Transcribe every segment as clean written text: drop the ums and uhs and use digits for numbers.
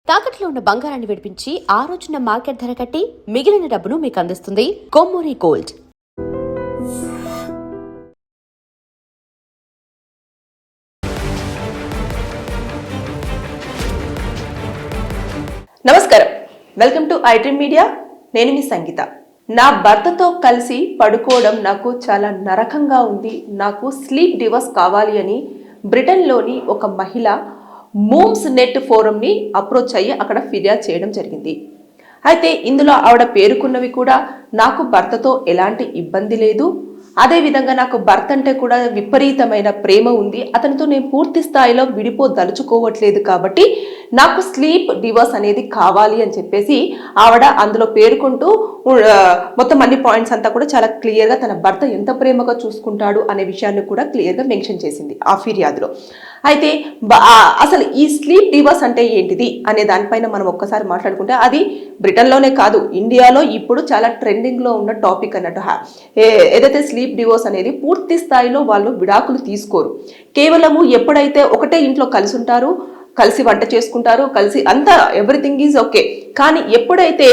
తాకట్లో ఉన్న బంగారాన్ని విడిపించి ఆ రోజున మార్కెట్ ధర కట్టి మిగిలిన డబ్బును మీకు అందిస్తుంది కొమ్మూరి గోల్డ్. నమస్కారం, వెల్కమ్ టు ఐడ్రీమ్ మీడియా. నేను మీ సంగీత. నా భర్తతో కలిసి పడుకోవడం నాకు చాలా నరకంగా ఉంది, నాకు స్లీప్ డివర్స్ కావాలి అని బ్రిటన్లోని ఒక మహిళ మూమ్స్ నెట్ ఫోరంని అప్రోచ్ అయ్యి అక్కడ ఫిర్యాదు చేయడం జరిగింది. అయితే ఇందులో ఆవిడ పేర్కొన్నవి కూడా నాకు భర్తతో ఎలాంటి ఇబ్బంది లేదు, అదేవిధంగా నాకు భర్త అంటే కూడా విపరీతమైన ప్రేమ ఉంది, అతనితో నేను పూర్తి స్థాయిలో విడిపోదలుచుకోవట్లేదు, కాబట్టి నాకు స్లీప్ డివర్స్ అనేది కావాలి అని చెప్పేసి ఆవిడ అందులో పేర్కొంటూ మొత్తం అన్ని పాయింట్స్ అంతా కూడా చాలా క్లియర్గా తన భర్త ఎంత ప్రేమగా చూసుకుంటాడు అనే విషయాన్ని కూడా క్లియర్గా మెన్షన్ చేసింది ఆ ఫిర్యాదులో. అయితే అసలు ఈ స్లీప్ డివర్స్ అంటే ఏంటిది అనే దానిపైన మనం ఒక్కసారి మాట్లాడుకుంటే అది బ్రిటన్లోనే కాదు, ఇండియాలో ఇప్పుడు చాలా ట్రెండింగ్లో ఉన్న టాపిక్ అన్నట్టు. ఏదైతే స్లీప్ డివోర్స్ అనేది పూర్తి స్థాయిలో వాళ్ళు విడాకులు తీసుకోరు, కేవలము ఎప్పుడైతే ఒకటే ఇంట్లో కలిసి ఉంటారు, కలిసి వంట చేసుకుంటారు, కలిసి అంతా ఎవ్రీథింగ్ ఈజ్ ఓకే, కానీ ఎప్పుడైతే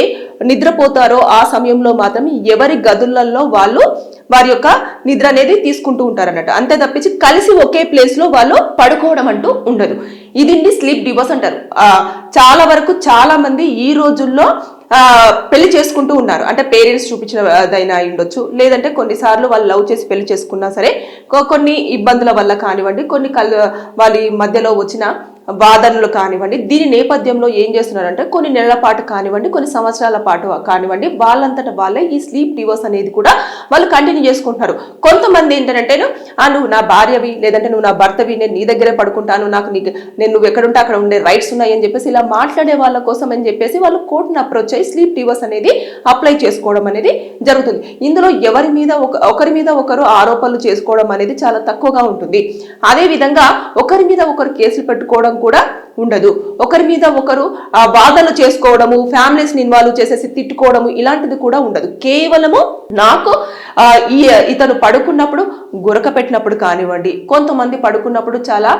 నిద్రపోతారో ఆ సమయంలో మాత్రం ఎవరి గదులలో వాళ్ళు వారి యొక్క నిద్ర అనేది తీసుకుంటూ ఉంటారు అన్నట్టు. అంతే తప్పించి కలిసి ఒకే ప్లేస్ లో వాళ్ళు పడుకోవడం అంటూ ఉండదు. ఇది స్లీప్ డివోర్స్ అంటారు. చాలా వరకు చాలా మంది ఈ రోజుల్లో పెళ్లి చేసుకుంటూ ఉన్నారు. అంటే పేరెంట్స్ చూపించినదైనా ఉండొచ్చు, లేదంటే కొన్నిసార్లు వాళ్ళు లవ్ చేసి పెళ్లి చేసుకున్నా సరే కొన్ని ఇబ్బందుల వల్ల కానివ్వండి, కొన్ని వాళ్ళ మధ్యలో వచ్చిన వాదనలు కానివ్వండి, దీని నేపథ్యంలో ఏం చేస్తున్నారంటే కొన్ని నెలల పాటు కానివ్వండి, కొన్ని సంవత్సరాల పాటు కానివ్వండి, వాళ్ళంతటా వాళ్ళే ఈ స్లీప్ డివోర్స్ అనేది కూడా వాళ్ళు కంటిన్యూ చేసుకుంటున్నారు. కొంతమంది ఏంటంటే నువ్వు నా భార్యవి, లేదంటే నువ్వు నా భర్తవి, నేను నీ దగ్గరే పడుకుంటాను, నేను నువ్వు ఎక్కడుంటే అక్కడ ఉండే రైట్స్ ఉన్నాయి అని చెప్పేసి ఇలా మాట్లాడే వాళ్ళ కోసం అని చెప్పేసి వాళ్ళు కోర్టును అప్రోచ్ అయ్యి స్లీప్ డివోర్స్ అనేది అప్లై చేసుకోవడం అనేది జరుగుతుంది. ఇందులో ఒకరి మీద ఒకరు ఆరోపణలు చేసుకోవడం అనేది చాలా తక్కువగా ఉంటుంది. అదే విధంగా ఒకరి మీద ఒకరు కేసులు పెట్టుకోవడం కూడా ఉండదు. ఒకరి మీద ఒకరు వాదనలు చేసుకోవడము, ఫ్యామిలీస్ ని ఇన్వాల్వ్ చేసేసి తిట్టుకోవడము ఇలాంటిది కూడా ఉండదు. కేవలము నాకు ఇతను పడుకున్నప్పుడు గురక పెట్టినప్పుడు కానివ్వండి, కొంతమంది పడుకున్నప్పుడు చాలా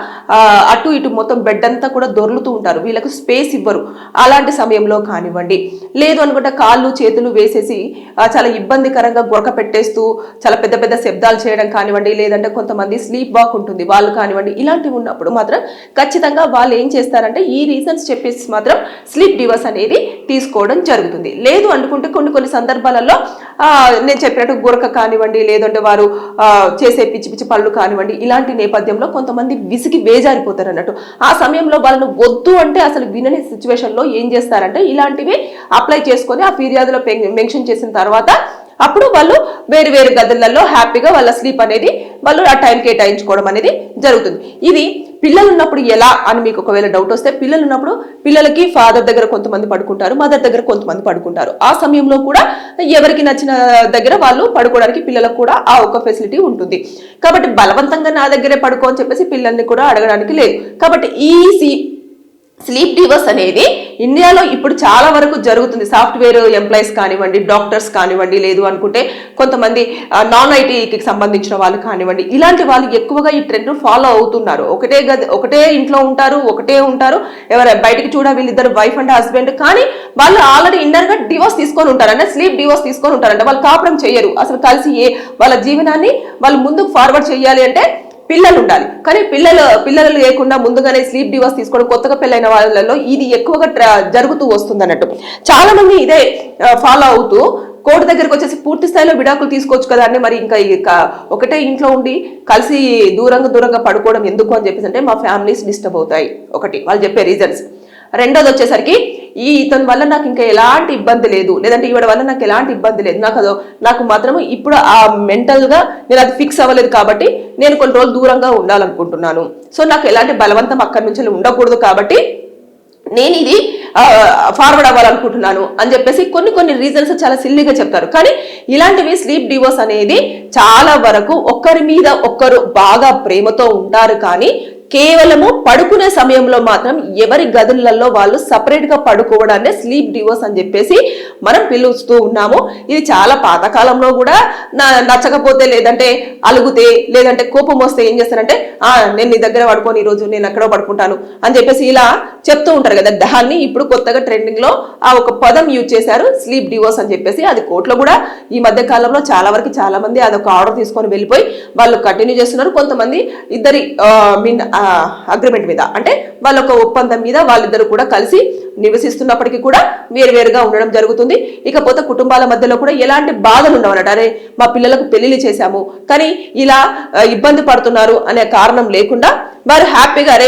అటు ఇటు మొత్తం బెడ్ అంతా కూడా దొర్లుతూ ఉంటారు, వీళ్ళకు స్పేస్ ఇవ్వరు, అలాంటి సమయంలో కానివ్వండి, లేదు అనుకుంటే కాళ్ళు చేతులు వేసేసి చాలా ఇబ్బందికరంగా గురక పెట్టేస్తూ చాలా పెద్ద పెద్ద శబ్దాలు చేయడం కానివ్వండి, లేదంటే కొంతమంది స్లీప్ వాక్ ఉంటుంది వాళ్ళు కానివ్వండి, ఇలాంటివి ఉన్నప్పుడు మాత్రం ఖచ్చితంగా వాళ్ళు ఏం చేస్తారంటే ఈ రీజన్స్ చెప్పేసి మాత్రం స్లీప్ డివోర్స్ అనేది తీసుకోవడం జరుగుతుంది. లేదు అనుకుంటే కొన్ని సందర్భాలలో నేను చెప్పినట్టు గురక కానివ్వండి, లేదంటే వారు చేసే పిచ్చి పిచ్చి పనులు కానివ్వండి, ఇలాంటి నేపథ్యంలో కొంతమంది విసిగి వేజారిపోతారు అన్నట్టు. ఆ సమయంలో వాళ్ళను వద్దు అంటే అసలు వినని సిచ్యువేషన్ లో ఏం చేస్తారంటే ఇలాంటివి అప్లై చేసుకొని ఆ ఫిర్యాదులో మెన్షన్ చేసిన తర్వాత అప్పుడు వాళ్ళు వేరు వేరు గదులలో హ్యాపీగా వాళ్ళ స్లీప్ అనేది వాళ్ళు ఆ టైం కేటాయించుకోవడం అనేది జరుగుతుంది. ఇది పిల్లలు ఉన్నప్పుడు ఎలా అని మీకు ఒకవేళ డౌట్ వస్తే, పిల్లలు ఉన్నప్పుడు పిల్లలకి ఫాదర్ దగ్గర కొంతమంది పడుకుంటారు, మదర్ దగ్గర కొంతమంది పడుకుంటారు. ఆ సమయంలో కూడా ఎవరికి నచ్చిన దగ్గర వాళ్ళు పడుకోవడానికి పిల్లలకు కూడా ఆ ఒక ఫెసిలిటీ ఉంటుంది. కాబట్టి బలవంతంగా నా దగ్గరే పడుకో అని చెప్పేసి పిల్లల్ని కూడా అడగడానికి లేదు. కాబట్టి ఈ స్లీప్ డివోర్స్ అనేది ఇండియాలో ఇప్పుడు చాలా వరకు జరుగుతుంది. సాఫ్ట్వేర్ ఎంప్లాయీస్ కానివ్వండి, డాక్టర్స్ కానివ్వండి, లేదు అనుకుంటే కొంతమంది నాన్ ఐటీకి సంబంధించిన వాళ్ళు కానివ్వండి, ఇలాంటి వాళ్ళు ఎక్కువగా ఈ ట్రెండ్ ఫాలో అవుతున్నారు. ఒకటే ఇంట్లో ఉంటారు, ఎవరు బయటికి వీళ్ళిద్దరు వైఫ్ అండ్ హస్బెండ్, కానీ వాళ్ళు ఆల్రెడీ ఇన్నర్ గా డివోర్స్ తీసుకొని ఉంటారు, అంటే స్లీప్ డివోర్స్ తీసుకొని ఉంటారంటే వాళ్ళు కాపురం చేయరు, అసలు కలిసి వాళ్ళ జీవనాన్ని వాళ్ళు ముందుకు ఫార్వర్డ్ చేయాలి అంటే పిల్లలు ఉండాలి. కానీ పిల్లలు లేకుండా ముందుగానే స్లీప్ డివోర్స్ తీసుకోవడం కొత్తగా పెళ్ళైన వాళ్ళలో ఇది ఎక్కువగా జరుగుతూ వస్తుంది అన్నట్టు. చాలా మంది ఇదే ఫాలో అవుతూ కోర్టు దగ్గరకు వచ్చేసి పూర్తి స్థాయిలో విడాకులు తీసుకోవచ్చు కదా అని, మరి ఇంకా ఒకటే ఇంట్లో ఉండి కలిసి దూరంగా పడుకోవడం ఎందుకు అని చెప్పేసి అంటే మా ఫ్యామిలీస్ డిస్టర్బ్ అవుతాయి, ఒకటి వాళ్ళు చెప్పే రీజన్స్. రెండోది వచ్చేసరికి ఇతని వల్ల నాకు ఇంకా ఎలాంటి ఇబ్బంది లేదు, లేదంటే ఈవిడ వల్ల నాకు ఎలాంటి ఇబ్బంది లేదు, నాకు మాత్రం ఇప్పుడు ఆ మెంటల్ గా నేను అది ఫిక్స్ అవ్వలేదు, కాబట్టి నేను కొన్ని రోజులు దూరంగా ఉండాలనుకుంటున్నాను, సో నాకు ఎలాంటి బలవంతం అక్కడి నుంచి ఉండకూడదు, కాబట్టి నేను ఇది ఫార్వర్డ్ అవ్వాలనుకుంటున్నాను అని చెప్పేసి కొన్ని రీజన్స్ చాలా సిల్లీగా చెప్తారు. కానీ ఇలాంటివి స్లీప్ డివోర్స్ అనేది చాలా వరకు ఒకరి మీద ఒకరు బాగా ప్రేమతో ఉంటారు, కానీ కేవలము పడుకునే సమయంలో మాత్రం ఎవరి గదులలో వాళ్ళు సపరేట్ గా పడుకోవడాన్ని స్లీప్ డివోర్స్ అని చెప్పేసి మనం పిలుస్తూ ఉన్నాము. ఇది చాలా పాతకాలంలో కూడా నచ్చకపోతే లేదంటే అలుగుతే లేదంటే కోపం వస్తే ఏం చేస్తారంటే నేను నీ దగ్గర పడుకోని ఈరోజు నేను ఎక్కడో పడుకుంటాను అని చెప్పేసి ఇలా చెప్తూ ఉంటారు కదా. దాన్ని ఇప్పుడు కొత్తగా ట్రెండింగ్ లో ఆ ఒక పదం యూజ్ చేశారు, స్లీప్ డివోర్స్ అని చెప్పేసి. అది కోర్టులో కూడా ఈ మధ్య కాలంలో చాలా మంది అదొక ఆర్డర్ తీసుకొని వెళ్ళిపోయి వాళ్ళు కంటిన్యూ చేస్తున్నారు. కొంతమంది ఇద్దరి అగ్రిమెంట్ మీద, అంటే వాళ్ళ ఒక ఒప్పందం మీద వాళ్ళిద్దరు కూడా కలిసి నివసిస్తున్నప్పటికీ కూడా వేరువేరుగా ఉండడం జరుగుతుంది. ఇకపోతే కుటుంబాల మధ్యలో కూడా ఎలాంటి బాధలు ఉండవన్నట్టు, అరే మా పిల్లలకు పెళ్లిళ్ళు చేశాము కానీ ఇలా ఇబ్బంది పడుతున్నారు అనే కారణం లేకుండా వారు హ్యాపీగా అరే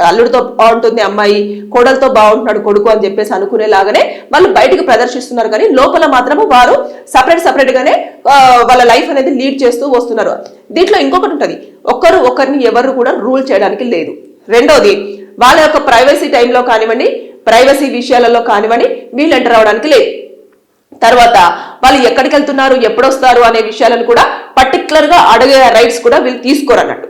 అల్లుడితో బాగుంటుంది అమ్మాయి, కోడలతో బాగుంటున్నాడు కొడుకు అని చెప్పేసి అనుకునేలాగానే వాళ్ళు బయటకు ప్రదర్శిస్తున్నారు. కానీ లోపల మాత్రము వారు సపరేట్ గానే వాళ్ళ లైఫ్ అనేది లీడ్ చేస్తూ వస్తున్నారు. దీంట్లో ఇంకొకటి ఉంటుంది, ఒకరిని ఎవరు కూడా రూల్ చేయడానికి లేదు. రెండోది, వాళ్ళ యొక్క ప్రైవసీ టైంలో కానివ్వండి, ప్రైవసీ విషయాలలో కానివ్వండి వీళ్ళు ఎంటర్ అవడానికి లేదు. తర్వాత వాళ్ళు ఎక్కడికి వెళ్తున్నారు, ఎప్పుడొస్తారు అనే విషయాలను కూడా పర్టికులర్ గా అడిగే రైట్స్ కూడా వీళ్ళు తీసుకోరు అన్నట్టు.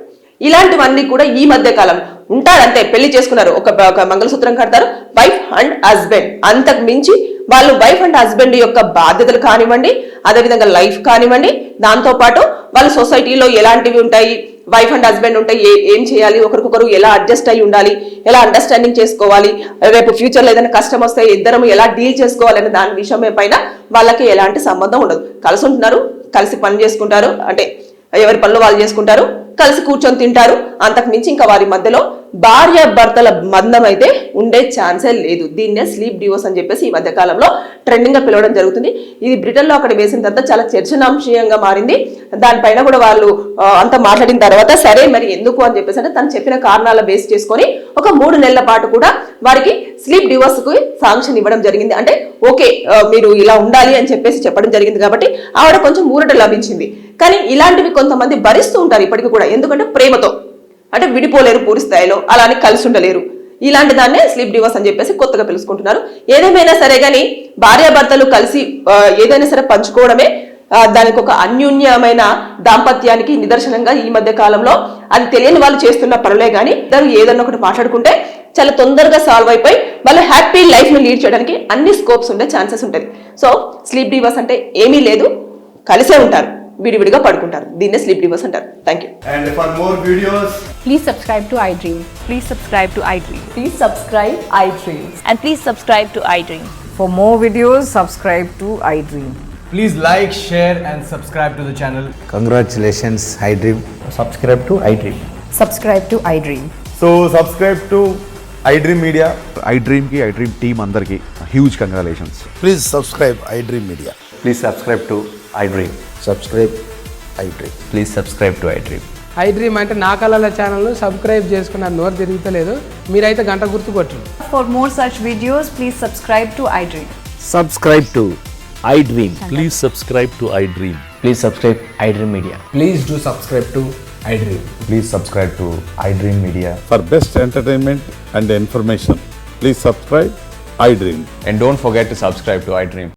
ఇలాంటివన్నీ కూడా ఈ మధ్య కాలం ఉంటారు. అంతే, పెళ్లి చేసుకున్నారు, ఒక మంగళసూత్రం కడతారు, వైఫ్ అండ్ హస్బెండ్. అంతకు మించి వాళ్ళు వైఫ్ అండ్ హస్బెండ్ యొక్క బాధ్యతలు కానివ్వండి, అదేవిధంగా లైఫ్ కానివ్వండి, దాంతో పాటు వాళ్ళ సొసైటీలో ఎలాంటివి ఉంటాయి, వైఫ్ అండ్ హస్బెండ్ ఉంటే ఏం చేయాలి, ఒకరికొకరు ఎలా అడ్జస్ట్ అయ్యి ఉండాలి, ఎలా అండర్స్టాండింగ్ చేసుకోవాలి, రేపు ఫ్యూచర్ లో ఏదైనా కష్టం వస్తే ఇద్దరం ఎలా డీల్ చేసుకోవాలి అనే దాని విషయం పైన వాళ్ళకి ఎలాంటి సంబంధం ఉండదు. కలిసి ఉంటున్నారు, కలిసి పని చేసుకుంటారు, అంటే ఎవరి పనులు వాళ్ళు చేసుకుంటారు, కలిసి కూర్చొని తింటారు. అంతకు మించి ఇంకా వారి మధ్యలో భార్య భర్తల బంధం అయితే ఉండే ఛాన్సే లేదు. దీన్నే స్లీప్ డివోర్స్ అని చెప్పేసి ఈ మధ్య కాలంలో ట్రెండింగ్ గా పిలవడం జరుగుతుంది. ఇది బ్రిటన్ లో అక్కడ వేసిన తర్వాత చాలా చర్చనాంశంగా మారింది. దానిపైన కూడా వాళ్ళు అంతా మాట్లాడిన తర్వాత సరే మరి ఎందుకు అని చెప్పేసి అంటే తను చెప్పిన కారణాల బేస్ చేసుకొని ఒక 3 నెలల పాటు కూడా వారికి స్లీప్ డివోర్స్ కు శాంక్షన్ ఇవ్వడం జరిగింది. అంటే ఓకే మీరు ఇలా ఉండాలి అని చెప్పేసి చెప్పడం జరిగింది కాబట్టి ఆవిడ కొంచెం ఊరట లభించింది. కానీ ఇలాంటివి కొంతమంది భరిస్తూ ఉంటారు ఇప్పటికీ కూడా, ఎందుకంటే ప్రేమతో, అంటే విడిపోలేరు పూర్తి స్థాయిలో, అలా అని కలిసి ఉండలేరు. ఇలాంటి దాన్నే స్లీప్ డివోర్స్ అని చెప్పేసి కొత్తగా పిలుచుకుంటున్నారు. ఏదేమైనా సరే కానీ భార్యాభర్తలు కలిసి ఏదైనా సరే పంచుకోవడమే దానికి ఒక అన్యోన్యమైన దాంపత్యానికి నిదర్శనంగా ఈ మధ్య కాలంలో. అది తెలియని వాళ్ళు చేస్తున్న పనులే కానీ ఇద్దరు ఏదన్నా ఒకటి మాట్లాడుకుంటే చాలా తొందరగా సాల్వ్ అయిపోయి వాళ్ళు హ్యాపీ లైఫ్ ని లీడ్ చేయడానికి అన్ని స్కోప్స్ ఉండే ఛాన్సెస్ ఉంటుంది. సో స్లీప్ డివోర్స్ అంటే ఏమీ లేదు, కలిసే ఉంటారు, విడివిడిగా పడుకుంటారు. దీన్నే స్లీప్ డివోర్స్ అంటారు. Thank you. And for more videos, Please subscribe to iDream. Please subscribe to iDream. Please subscribe iDream. And please subscribe to iDream. For more videos, subscribe to iDream. please like, share and subscribe to the channel. Congratulations, iDream. Subscribe to iDream. Subscribe to iDream. So subscribe to iDream Media. iDream ki iDream team అందరికి huge congratulations. Please subscribe iDream Media. Please subscribe to iDream. Subscribe iDream. Please subscribe to iDream. iDream అంటే నా కళల channel subscribe చేసుకున్న నోరు తిరుగుతలేదు, మీరైతే గంట గుర్తు కొట్టండి. For more such videos, please subscribe to iDream. Subscribe to iDream. Please subscribe to iDream. Please subscribe iDream Media. Please do subscribe to iDream. Please subscribe to iDream Media. For best entertainment and information, please subscribe iDream. And don't forget to subscribe to iDream.